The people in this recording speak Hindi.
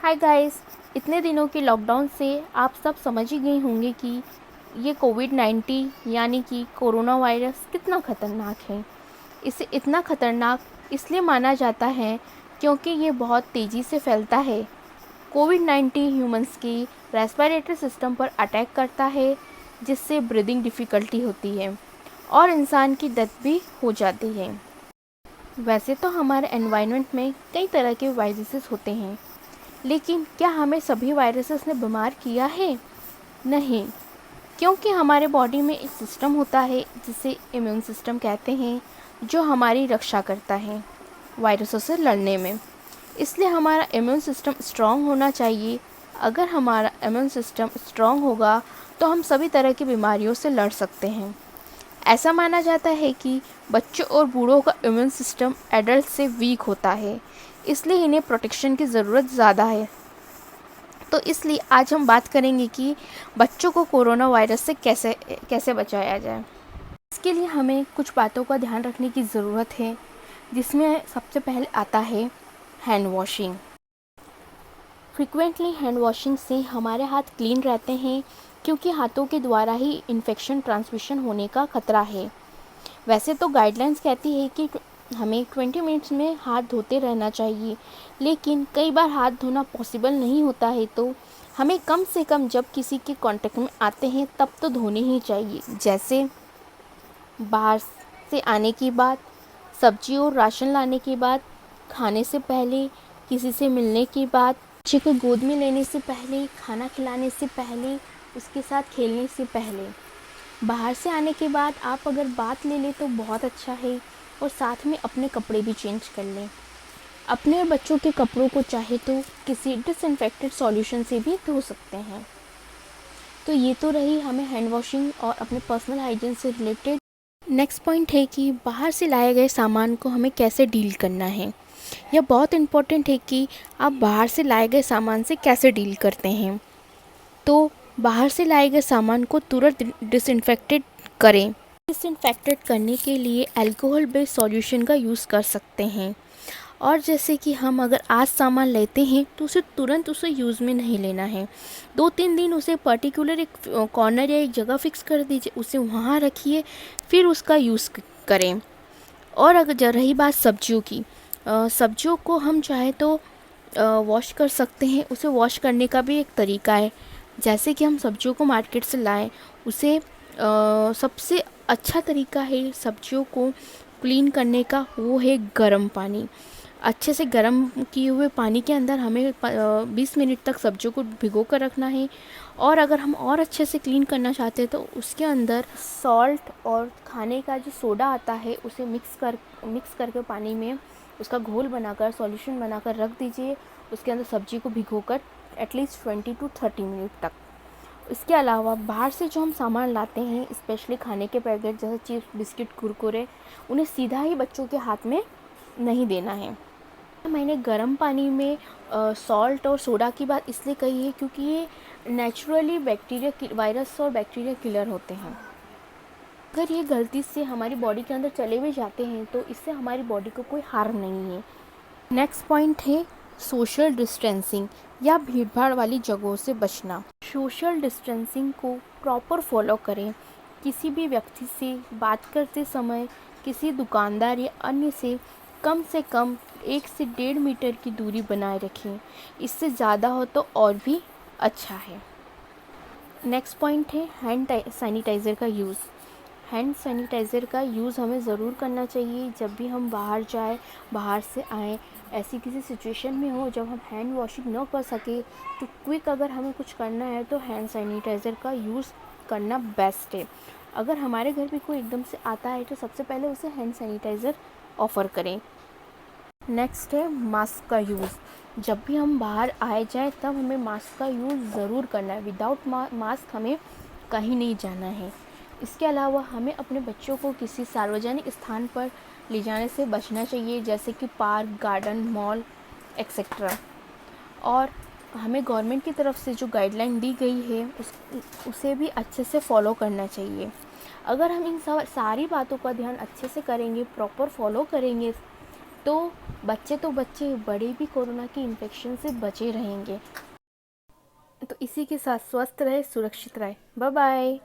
Hi guys. इतने दिनों के लॉकडाउन से आप सब समझ ही गए होंगे कि ये कोविड-19 यानी कि कोरोना वायरस कितना ख़तरनाक है। इसे इतना ख़तरनाक इसलिए माना जाता है क्योंकि ये बहुत तेज़ी से फैलता है। कोविड-19 ह्यूमंस की रेस्पिरेटरी सिस्टम पर अटैक करता है, जिससे ब्रीदिंग डिफ़िकल्टी होती है और इंसान की डेथ भी हो जाती है। वैसे तो हमारे एनवायरनमेंट में कई तरह के वायरसेस होते हैं, लेकिन क्या हमें सभी वायरसेस ने बीमार किया है? नहीं, क्योंकि हमारे बॉडी में एक सिस्टम होता है जिसे इम्यून सिस्टम कहते हैं, जो हमारी रक्षा करता है वायरसों से लड़ने में। इसलिए हमारा इम्यून सिस्टम स्ट्रॉन्ग होना चाहिए। अगर हमारा इम्यून सिस्टम स्ट्रॉन्ग होगा तो हम सभी तरह की बीमारियों से लड़ सकते हैं। ऐसा माना जाता है कि बच्चों और बूढ़ों का इम्यून सिस्टम एडल्ट से वीक होता है, इसलिए इन्हें प्रोटेक्शन की ज़रूरत ज़्यादा है। तो इसलिए आज हम बात करेंगे कि बच्चों को कोरोना वायरस से कैसे कैसे बचाया जाए। इसके लिए हमें कुछ बातों का ध्यान रखने की ज़रूरत है, जिसमें सबसे पहले आता है hand washing. Frequently hand washing से हमारे हाथ क्लीन रहते हैं, क्योंकि हाथों के द्वारा ही इन्फेक्शन ट्रांसमिशन होने का खतरा है। वैसे तो गाइडलाइंस कहती है कि हमें 20 मिनट्स में हाथ धोते रहना चाहिए, लेकिन कई बार हाथ धोना पॉसिबल नहीं होता है, तो हमें कम से कम जब किसी के कांटेक्ट में आते हैं तब तो धोने ही चाहिए। जैसे बाहर से आने के बाद, सब्जी और राशन लाने के बाद, खाने से पहले, किसी से मिलने के बाद, बच्चे को गोद में लेने से पहले, खाना खिलाने से पहले, उसके साथ खेलने से पहले। बाहर से आने के बाद आप अगर बात ले लें तो बहुत अच्छा है, और साथ में अपने कपड़े भी चेंज कर लें। अपने और बच्चों के कपड़ों को चाहे तो किसी डिसइंफेक्टेड सॉल्यूशन से भी धो सकते हैं। तो ये तो रही हमें हैंड वॉशिंग और अपने पर्सनल हाइजीन से रिलेटेड। नेक्स्ट पॉइंट है कि बाहर से लाए गए सामान को हमें कैसे डील करना है। यह बहुत इम्पोर्टेंट है कि आप बाहर से लाए गए सामान से कैसे डील करते हैं। तो बाहर से लाए गए सामान को तुरंत डिसइंफेक्टेड करें। डिसइंफेक्टेड करने के लिए अल्कोहल बेस्ड सॉल्यूशन का यूज़ कर सकते हैं। और जैसे कि हम अगर आज सामान लेते हैं तो उसे तुरंत उसे यूज़ में नहीं लेना है। 2-3 दिन उसे पर्टिकुलर एक कॉर्नर या एक जगह फिक्स कर दीजिए, उसे वहाँ रखिए, फिर उसका यूज़ करें। और अगर रही बात सब्जियों की, सब्जियों को हम चाहे तो वॉश कर सकते हैं। उसे वॉश करने का भी एक तरीका है। जैसे कि हम सब्जियों को मार्केट से लाएं, उसे सबसे अच्छा तरीका है सब्जियों को क्लीन करने का, वो है गर्म पानी। अच्छे से गर्म किए हुए पानी के अंदर हमें 20 मिनट तक सब्जियों को भिगो कर रखना है। और अगर हम और अच्छे से क्लीन करना चाहते हैं तो उसके अंदर सॉल्ट और खाने का जो सोडा आता है उसे मिक्स करके पानी में उसका घोल बनाकर, सॉल्यूशन बनाकर रख दीजिए। उसके अंदर सब्जी को भिगोकर एटलीस्ट 20 to 30 मिनट तक। इसके अलावा बाहर से जो हम सामान लाते हैं, स्पेशली खाने के पैकेट जैसे चिप्स, बिस्किट, कुरकुरे, उन्हें सीधा ही बच्चों के हाथ में नहीं देना है। मैंने गर्म पानी में सॉल्ट और सोडा की बात इसलिए कही है क्योंकि ये नेचुरली वायरस और बैक्टीरिया किलर होते हैं। अगर ये गलती से हमारी बॉडी के अंदर चले भी जाते हैं तो इससे हमारी बॉडी को कोई हार्म नहीं है। नेक्स्ट पॉइंट है सोशल डिस्टेंसिंग या भीड़भाड़ वाली जगहों से बचना। सोशल डिस्टेंसिंग को प्रॉपर फॉलो करें। किसी भी व्यक्ति से बात करते समय किसी दुकानदार या अन्य से कम 1 से 1.5 मीटर की दूरी बनाए रखें। इससे ज़्यादा हो तो और भी अच्छा है। नेक्स्ट पॉइंट है हैंड सैनिटाइज़र का यूज़। हैंड सैनिटाइज़र का यूज़ हमें ज़रूर करना चाहिए जब भी हम बाहर जाएं, बाहर से आएँ। ऐसी किसी सिचुएशन में हो जब हम हैंड वॉशिंग न कर सके तो क्विक अगर हमें कुछ करना है तो हैंड सैनिटाइज़र का यूज़ करना बेस्ट है। अगर हमारे घर पे कोई एकदम से आता है तो सबसे पहले उसे हैंड सैनिटाइज़र ऑफ़र करें। नेक्स्ट है मास्क का यूज़। जब भी हम बाहर आए जाए तब हमें मास्क का यूज़ ज़रूर करना है। विदाउट मास्क हमें कहीं नहीं जाना है। इसके अलावा हमें अपने बच्चों को किसी सार्वजनिक स्थान पर ले जाने से बचना चाहिए, जैसे कि पार्क, गार्डन, मॉल एक्सेट्रा। और हमें गवर्नमेंट की तरफ से जो गाइडलाइन दी गई है उसे भी अच्छे से फॉलो करना चाहिए। अगर हम इन सारी बातों का ध्यान अच्छे से करेंगे, प्रॉपर फॉलो करेंगे, तो बच्चे बड़े भी कोरोना की इन्फेक्शन से बचे रहेंगे। तो इसी के साथ स्वस्थ रहे, सुरक्षित रहे। Bye bye.